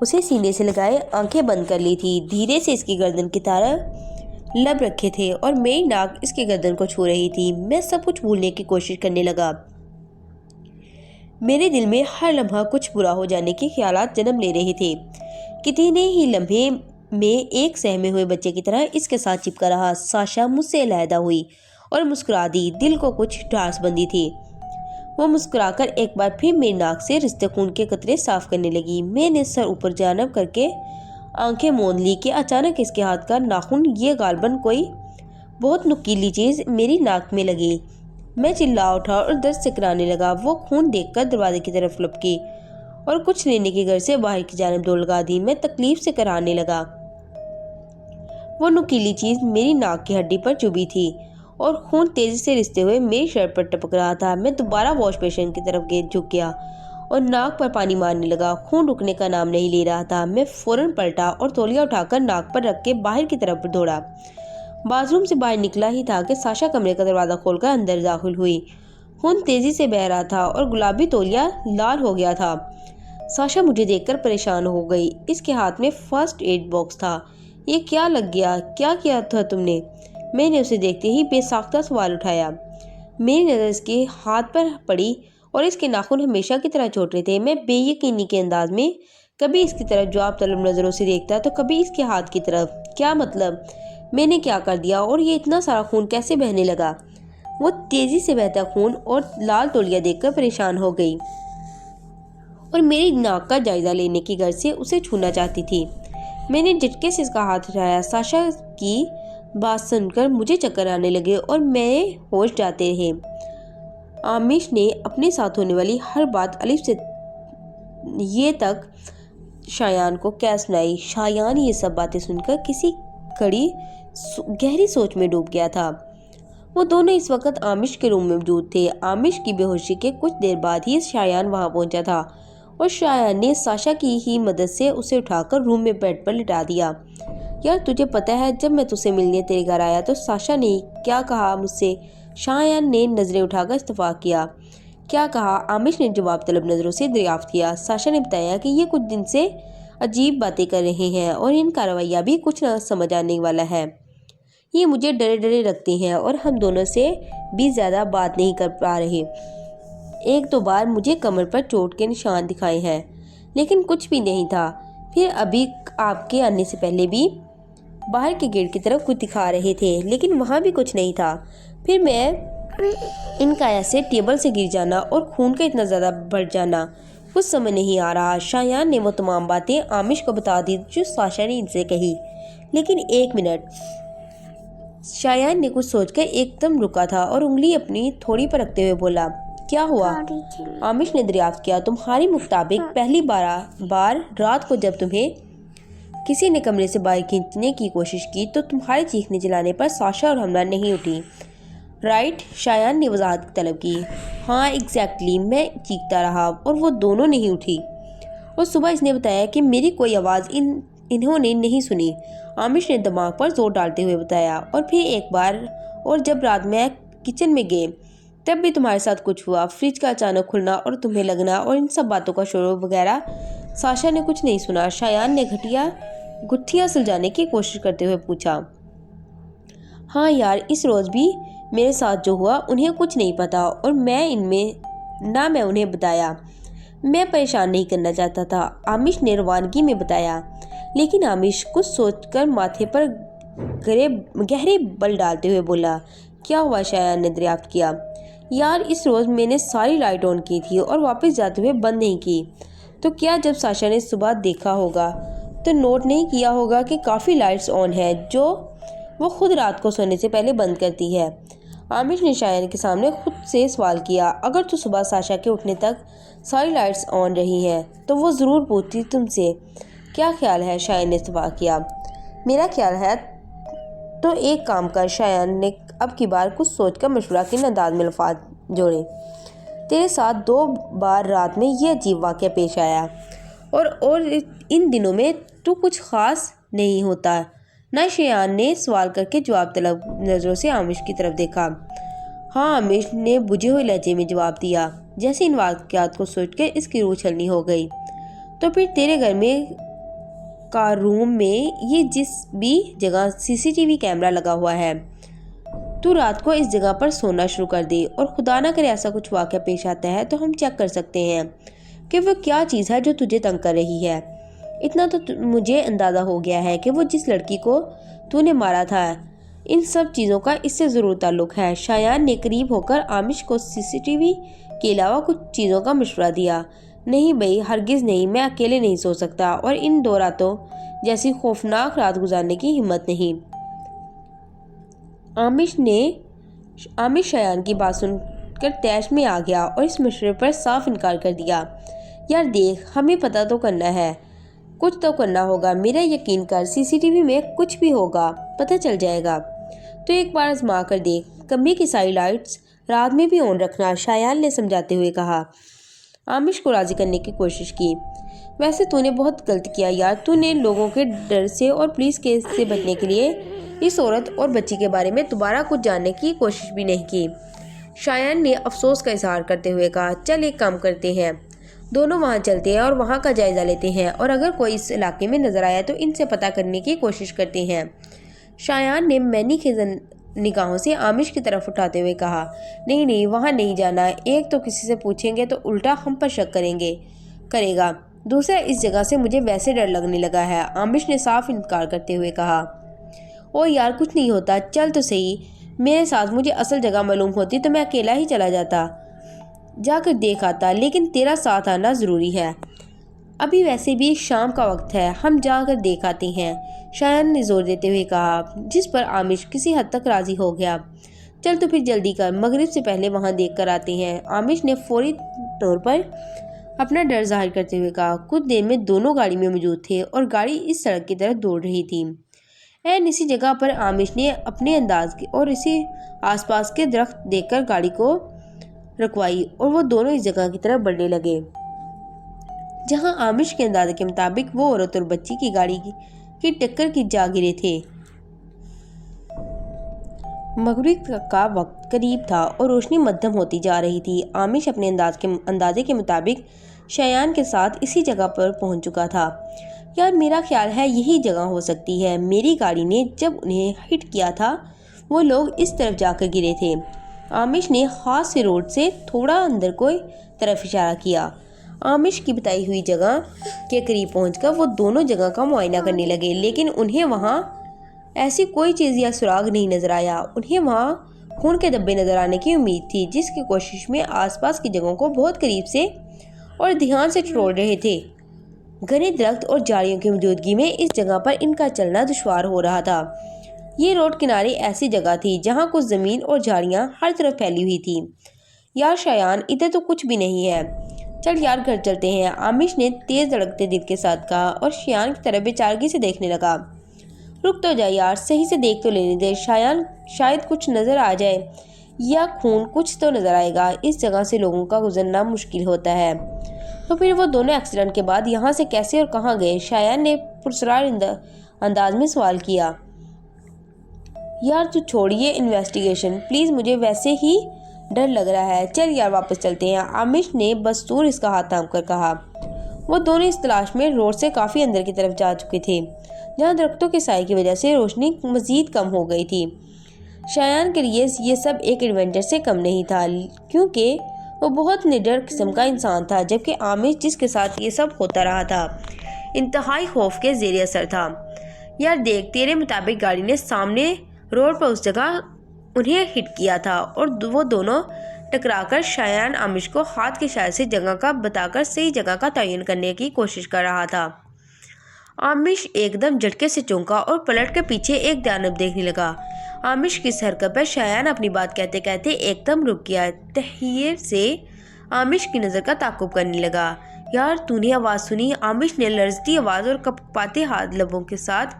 اسے سینے سے لگائے آنکھیں بند کر لی تھی۔ دھیرے سے اس کی گردن کی طرف لب رکھے تھے اور میری ناک اس کی گردن کو چھو رہی تھی۔ میں سب کچھ بھولنے کی کوشش کرنے لگا۔ میرے دل میں ہر لمحہ کچھ برا ہو جانے کے خیالات جنم لے رہے تھے۔ کتنے ہی لمحے میں ایک سہمے ہوئے بچے کی طرح اس کے ساتھ چپکا رہا۔ ساشا مجھ سے علیحدہ ہوئی اور مسکرا دی۔ دل کو کچھ ٹھاس بندی تھی۔ وہ مسکرا کر ایک بار پھر میری ناک سے رستے خون کے قطرے صاف کرنے لگی۔ میں نے سر اوپر جانب کر کے آنکھیں موند لی کہ اچانک اس کے ہاتھ کا ناخن، یہ غالباً کوئی بہت نکیلی چیز، میری ناک میں لگی۔ میں چلا اٹھا اور درد سے کرانے لگا۔ وہ خون دیکھ کر دروازے کی طرف لپکی اور کچھ لینے کی غرض سے باہر کی جانب دوڑ لگا دی۔ میں تکلیف سے کرانے لگا۔ وہ نکیلی چیز میری ناک کی ہڈی پر چبھی تھی اور خون تیزی سے رستے ہوئے میری شرٹ پر ٹپک رہا تھا۔ میں دوبارہ واش بیسن کی طرف جھک گیا اور ناک پر پانی مارنے لگا۔ خون رکنے کا نام نہیں لے رہا تھا۔ میں فوراً پلٹا اور تولیہ اٹھا کر ناک پر رکھ کے باہر کی طرف دوڑا۔ باتھ روم سے باہر نکلا ہی تھا کہ ساشا کمرے کا دروازہ کھول کر اندر داخل ہوئی۔ خون تیزی سے بہہ رہا تھا اور گلابی تولیہ لال ہو گیا تھا۔ ساشا مجھے دیکھ کر پریشان ہو گئی۔ اس کے ہاتھ میں فرسٹ ایڈ باکس تھا۔ یہ کیا لگ گیا؟ کیا کیا تھا تم نے؟ میں نے اسے دیکھتے ہی بے ساختہ سوال اٹھایا۔ میری نظر اس کے ہاتھ پر پڑی اور اس کے ناخن ہمیشہ کی طرح چھوٹے تھے۔ میں بے یقینی کے انداز میں کبھی اس کی طرف جواب طلب نظروں سے دیکھتا تو کبھی اس کے ہاتھ کی طرف۔ کیا مطلب؟ میں نے کیا کر دیا اور یہ اتنا سارا خون کیسے بہنے لگا؟ وہ تیزی سے بہتا خون اور لال تولیہ دیکھ کر پریشان ہو گئی اور میری ناک کا جائزہ لینے کی غرض سے اسے چھونا چاہتی تھی۔ میں نے جھٹکے سے اس کا ہاتھ اٹھایا۔ ساشا کی بات سن کر مجھے چکر آنے لگے اور میں ہوش جاتے رہے۔ آمش نے اپنے ساتھ ہونے والی ہر بات الف سے یہ تک شایان کو کہہ سنائی۔ شایان یہ سب باتیں سن کر کسی گہری سوچ میں ڈوب گیا تھا۔ وہ دونوں اس وقت آمش کے روم میں موجود تھے۔ آمش کی بے ہوشی کے کچھ دیر بعد ہی شایان وہاں پہنچا تھا اور شایان نے ساشا کی ہی مدد سے اسے اٹھا کر روم میں بیڈ پر لٹا دیا۔ یار تجھے پتہ ہے جب میں تجھ سے ملنے تیرے گھر آیا تو ساشا نے کیا کہا مجھ سے؟ شایان نے نظریں اٹھا کر اتفاق کیا۔ کیا کہا؟ آمش نے جواب طلب نظروں سے دریافت کیا۔ ساشا نے بتایا کہ یہ کچھ دن سے عجیب باتیں کر رہے ہیں اور ان کا رویہ بھی کچھ نہ سمجھ آنے والا ہے۔ یہ مجھے ڈرے ڈرے رکھتے ہیں اور ہم دونوں سے بھی زیادہ بات نہیں کر پا رہے۔ ایک دو بار مجھے کمر پر چوٹ کے نشان دکھائے ہیں لیکن کچھ بھی نہیں تھا۔ پھر ابھی آپ کے آنے سے پہلے بھی باہر کے گیٹ کی طرف کچھ دکھا رہے تھے لیکن وہاں بھی کچھ نہیں تھا۔ پھر میں ان کا ایسے ٹیبل سے گر جانا اور خون کا اتنا زیادہ بڑھ جانا کچھ سمجھ نہیں آ رہا۔ شایان نے وہ تمام باتیں آمش کو بتا دی جو ساشا نے ان سے کہی۔ لیکن ایک منٹ، شایان نے کچھ سوچ کر ایک دم رکا تھا اور انگلی اپنی تھوڑی پر رکھتے ہوئے بولا، کیا ہوا؟ آمش نے دریافت کیا۔ تمہاری مطابق پہلی بار رات کو جب تمہیں کسی نے کمرے سے باہر کھینچنے کی کوشش کی تو تمہارے چیخنے چلانے پر ساشا اور حملہ نہیں اٹھی، رائٹ؟ شایان نے وضاحت طلب کی۔ ہاں ایگزیکٹلی، میں چیختا رہا اور وہ دونوں نہیں اٹھی اور صبح اس نے بتایا کہ میری کوئی آواز انہوں نے نہیں سنی، آمش نے دماغ پر زور ڈالتے ہوئے بتایا۔ اور پھر ایک بار اور جب رات میں کچن میں گئے تب بھی تمہارے ساتھ کچھ ہوا، فریج کا اچانک کھلنا اور تمہیں لگنا اور ان سب باتوں کا شور وغیرہ۔ ساشا نے کچھ نہیں سنا۔ شایان نے گٹھیاں سلجھانے کی کوشش کرتے ہوئے پوچھا۔ ہاں یار، اس روز بھی میرے ساتھ جو ہوا انہیں کچھ نہیں پتا اور میں انہیں بتایا۔ میں پریشان نہیں کرنا چاہتا تھا، آمش نے روانگی میں بتایا۔ لیکن آمش کچھ سوچ کر ماتھے پر گہرے بل ڈالتے ہوئے بولا۔ کیا ہوا؟ شایان نے دریافت کیا۔ یار اس روز میں نے ساری لائٹ آن کی تھی اور واپس جاتے ہوئے بند نہیں کی، تو کیا جب ساشا نے صبح دیکھا ہوگا تو نوٹ نہیں کیا ہوگا کہ کافی لائٹس آن ہیں جو وہ خود رات کو سونے سے پہلے بند کرتی ہے؟ آمش نے شایان کے سامنے خود سے سوال کیا۔ اگر تو صبح ساشا کے اٹھنے تک ساری لائٹس آن رہی ہیں تو وہ ضرور پوچھتی تم سے۔ کیا خیال ہے؟ شایان نے سوال کیا۔ میرا خیال ہے تو ایک کام کر، شایان نے اب کی بار کچھ سوچ کر مشورہ کے انداز میں الفاظ جوڑے، تیرے ساتھ 2 بار رات میں یہ عجیب واقعہ پیش آیا اور ان دنوں میں تو کچھ خاص نہیں ہوتا نا؟ شایان نے سوال کر کے جواب طلب نظروں سے آمش کی طرف دیکھا۔ ہاں، آمش نے بجھے ہوئے لہجے میں جواب دیا۔ جیسے ان واقعات کو سوچ کر اس کی روح چھلنی ہو گئی۔ تو پھر تیرے گھر میں کا روم میں یہ جس بھی جگہ CCTV کیمرہ لگا ہوا ہے، تو رات کو اس جگہ پر سونا شروع کر دے اور خدا نہ کرے ایسا کچھ واقعہ پیش آتا ہے تو ہم چیک کر سکتے ہیں کہ وہ کیا چیز ہے جو تجھے تنگ کر رہی ہے۔ اتنا تو مجھے اندازہ ہو گیا ہے کہ وہ جس لڑکی کو تو نے مارا تھا، ان سب چیزوں کا اس سے ضرور تعلق ہے۔ شایان نے قریب ہو کر آمش کو CCTV کے علاوہ کچھ چیزوں کا مشورہ دیا۔ نہیں بھائی، ہرگز نہیں، میں اکیلے نہیں سو سکتا اور ان 2 راتوں جیسی خوفناک رات گزارنے کی ہمت نہیں۔ آمش شایان کی بات سن کر طیش میں آ گیا اور اس مشورے پر صاف انکار کر دیا۔ یار دیکھ، ہمیں پتہ تو کرنا ہے، کچھ تو کرنا ہوگا، میرا یقین کر، CCTV میں کچھ بھی ہوگا پتہ چل جائے گا۔ تو ایک بار آزما کر دیکھ، کمرے کی ساری لائٹس رات میں بھی آن رکھنا، شایان نے سمجھاتے ہوئے کہا۔ آمش کو راضی کرنے کی کوشش کی۔ ویسے تو نے بہت غلط کیا یار، تو نے لوگوں کے ڈر سے اور پولیس کیس سے بچنے کے لیے اس عورت اور بچی کے بارے میں دوبارہ کچھ جاننے کی کوشش بھی نہیں کی۔ شایان نے افسوس کا اظہار کرتے ہوئے کہا، چل ایک کام کرتے ہیں، دونوں وہاں چلتے ہیں اور وہاں کا جائزہ لیتے ہیں اور اگر کوئی اس علاقے میں نظر آیا تو ان سے پتہ کرنے کی کوشش کرتے ہیں۔ شایان نے مینی خیزن نگاہوں سے آمش کی طرف اٹھاتے ہوئے کہا، نہیں وہاں نہیں جانا، ایک تو کسی سے پوچھیں گے تو الٹا ہم پر شک کرے گا، دوسرا اس جگہ سے مجھے ویسے ڈر لگنے لگا ہے۔ آمش نے صاف انکار کرتے ہوئے کہا، او یار کچھ نہیں ہوتا، چل تو صحیح، میرے ساتھ مجھے اصل جگہ معلوم ہوتی تو میں اکیلا ہی چلا جا کر دیکھ آتا، لیکن تیرا ساتھ آنا ضروری ہے۔ ابھی ویسے بھی شام کا وقت ہے، ہم جا کر دیکھ آتے ہیں، شایان نے زور دیتے ہوئے کہا، جس پر آمش کسی حد تک راضی ہو گیا۔ چل تو پھر جلدی کر، مغرب سے پہلے وہاں دیکھ کر آتے ہیں۔ آمش نے فوری طور پر اپنا ڈر ظاہر کرتے ہوئے کہا۔ کچھ دیر میں دونوں گاڑی میں موجود تھے اور گاڑی اس سڑک کی طرف دوڑ رہی تھی۔ اسی جگہ پر آمش نے اپنے انداز اور اسی آس پاس کے درخت دیکھ کر گاڑی کو رکوائی اور وہ دونوں اس جگہ کی طرف بڑھنے لگے جہاں آمش کے اندازے کے مطابق وہ عورت اور بچی کی گاڑی کی ٹکر کی جا گرے تھے۔ مغرب کا وقت قریب تھا اور روشنی مدھم ہوتی جا رہی تھی۔ آمش اپنے اندازے کے مطابق شایان کے ساتھ اسی جگہ پر پہنچ چکا تھا۔ یار میرا خیال ہے یہی جگہ ہو سکتی ہے، میری گاڑی نے جب انہیں ہٹ کیا تھا وہ لوگ اس طرف جا کر گرے تھے۔ آمش نے ہاتھ سے روڈ سے تھوڑا اندر کی طرف اشارہ کیا۔ آمش کی بتائی ہوئی جگہ کے قریب پہنچ کر وہ دونوں جگہ کا معائنہ کرنے لگے، لیکن انہیں وہاں ایسی کوئی چیز یا سراغ نہیں نظر آیا۔ انہیں وہاں خون کے دھبے نظر آنے کی امید تھی، جس کی کوشش میں آس پاس کی جگہوں کو بہت قریب سے اور دھیان سے ٹٹول رہے تھے۔ گھنے درخت اور جھاڑیوں کی موجودگی میں اس جگہ پر ان کا چلنا دشوار ہو رہا تھا۔ یہ روڈ کنارے ایسی جگہ تھی جہاں کچھ زمین اور جھاڑیاں ہر طرف پھیلی ہوئی تھی۔ یار شایان ادھر تو کچھ بھی نہیں ہے، چل یار گھر چلتے ہیں، آمش نے تیز دھڑکتے دل کے ساتھ کہا اور شایان کی طرف بے چارگی سے دیکھنے لگا۔ رک تو جا یار، صحیح سے دیکھ تو لینے دے، شایان شاید کچھ نظر آ جائے یا خون کچھ تو نظر آئے گا، اس جگہ سے لوگوں کا گزرنا مشکل ہوتا ہے۔ تو پھر وہ دونوں ایکسیڈنٹ کے بعد یہاں سے کیسے اور کہاں گئے؟ شایان نے پرسرار انداز میں سوال کیا۔ یار تو چھوڑیے انویسٹیگیشن پلیز، مجھے ویسے ہی ڈر لگ رہا ہے، چل یار واپس چلتے ہیں، آمش نے بستور اس کا ہاتھ تھام کر کہا۔ وہ دونوں اس تلاش میں روڈ سے کافی اندر کی طرف جا چکے تھے جہاں درختوں کے سائے کی وجہ سے روشنی مزید کم ہو گئی تھی۔ شایان کے لیے یہ سب ایک ایڈونچر سے کم نہیں تھا، کیونکہ وہ بہت نڈر قسم کا انسان تھا، جبکہ آمش جس کے ساتھ یہ سب ہوتا رہا تھا انتہائی خوف کے زیر اثر تھا۔ یار دیکھ، تیرے مطابق گاڑی نے سامنے روڈ پر اس جگہ انہیں ہٹ کیا تھا اور وہ دونوں ٹکرا کر شایان آمش کو ہاتھ کے اشارے سے جگہ کا بتا کر صحیح جگہ کا تعین کرنے کی کوشش کر رہا تھا۔ آمش ایک دم جھٹکے سے چونکا اور پلٹ کر پیچھے ایک جانب دیکھنے لگا۔ آمش کی اس حرکت پر شایان اپنی بات کہتے کہتے ایک دم رک گیا، تحیر سے آمش کی نظر کا تعاقب کرنے لگا۔ یار تو نے آواز سنی؟ آمش نے لرزتی آواز اور کپاتے ہاتھ لبوں کے ساتھ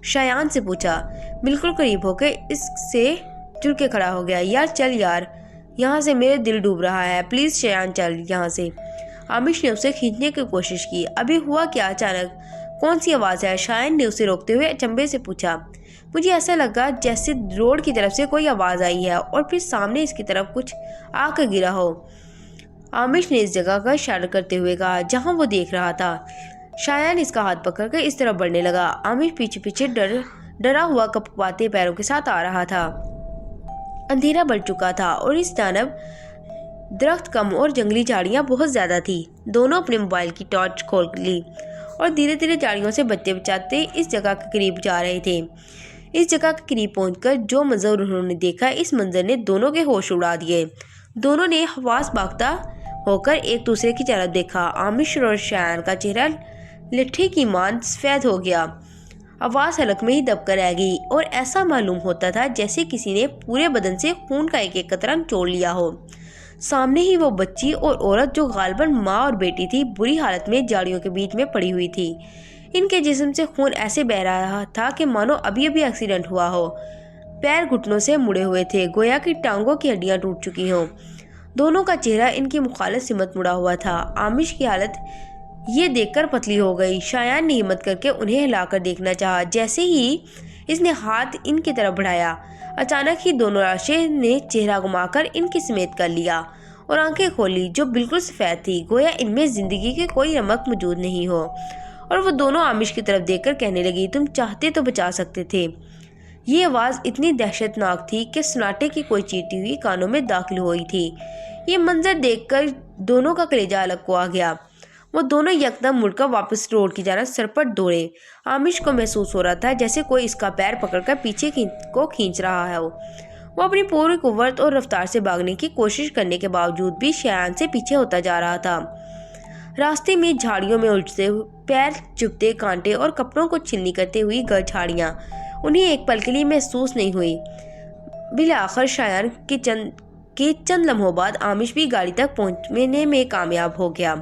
شایان سے پوچھا۔ بالکل قریب ہو کے اس سے جڑ کے کھڑا ہو گیا۔ یار چل یار، یہاں سے میرے دل ڈوب رہا ہے، پلیز شایان چل یہاں سے۔ آمش نے اسے کھینچنے کی کوشش کی۔ ابھی ہوا کیا؟ اچانک کون سی آواز ہے؟ شایان نے اسے روکتے ہوئے اچنبھے سے پوچھا۔ مجھے ایسا لگا جیسے روڈ کی طرف سے کوئی آواز آئی ہے اور پھر سامنے اس کی طرف کچھ آ کر گرا ہو۔ آمش نے اس جگہ کا اشارہ کرتے ہوئے کہا جہاں وہ دیکھ رہا تھا۔ شایان اس کا ہاتھ پکڑ کر اس طرف بڑھنے لگا۔ آمش پیچھے پیچھے ڈرا ہوا کپاتے پیروں کے ساتھ آ رہا تھا۔ اندھیرا بڑھ چکا تھا اور اس جانب درخت کم اور جنگلی جھاڑیاں بہت زیادہ تھی۔ دونوں اپنے موبائل کی ٹارچ کھول لی اور دھیرے دھیرے جھاڑیوں سے بچتے بچاتے اس جگہ کے قریب جا رہے تھے۔ اس جگہ کے قریب پہنچ کر جو منظر انہوں نے دیکھا، اس منظر نے دونوں کے ہوش اڑا دیے۔ دونوں نے حواس باختہ ہو کر ایک دوسرے کی طرف دیکھا۔ آمش اور شایان کا چہرہ لٹھے کی مانند سفید ہو گیا، آواز حلق میں ہی دب کر رہ گئی اور ایسا معلوم ہوتا تھا جیسے کسی نے پورے بدن سے خون کا ایک ایک قطرہ نچوڑ لیا ہو۔ سامنے ہی وہ بچی اور عورت جو غالباً ماں اور بیٹی تھی، بری حالت میں جھاڑیوں کے بیچ میں پڑی ہوئی تھی۔ ان کے جسم سے خون ایسے بہہ رہا تھا کہ مانو ابھی ابھی ایکسیڈنٹ ہوا ہو۔ پیر گھٹنوں سے مڑے ہوئے تھے، گویا کہ ٹانگوں کی ہڈیاں ٹوٹ چکی ہوں۔ دونوں کا چہرہ ان کی مخالف سمت مڑا ہوا تھا۔ آمش کی حالت یہ دیکھ کر پتلی ہو گئی۔ شایان نے ہمت کر کے انہیں ہلا کر دیکھنا چاہا۔ جیسے ہی اس نے ہاتھ ان کی طرف بڑھایا، اچانک ہی دونوں لاشیں نے چہرہ گھما کر ان کی سمیت کر لیا اور آنکھیں کھولی جو بالکل سفید تھی، گویا ان میں زندگی کی کوئی رمق موجود نہیں ہو، اور وہ دونوں عامش کی طرف دیکھ کر کہنے لگی، تم چاہتے تو بچا سکتے تھے۔ یہ آواز اتنی دہشت ناک تھی کہ سناٹے کی کوئی چیٹی ہوئی کانوں میں داخل ہوئی تھی۔ یہ منظر دیکھ کر دونوں کا کلیجہ الگ کو آ گیا۔ وہ دونوں یکدم مڑ کر واپس روڈ کی جانب سرپٹ دوڑے۔ عامش کو محسوس ہو رہا تھا جیسے کوئی اس کا پیر پکڑ کر پیچھے کو کھینچ رہا ہو۔ وہ اپنی پوری قوت اور رفتار سے بھاگنے کی کوشش کرنے کے باوجود بھی شایان سے پیچھے ہوتا جا رہا تھا۔ راستے میں جھاڑیوں میں الجھتے ہوئے پیر چبھتے کانٹے اور کپڑوں کو چھلنی کرتے ہوئی جھاڑیاں انہیں ایک پل کے لیے محسوس نہیں ہوئی۔ بالآخر شایان کے چند لمحوں بعد عامش بھی گاڑی تک پہنچنے میں کامیاب ہو گیا۔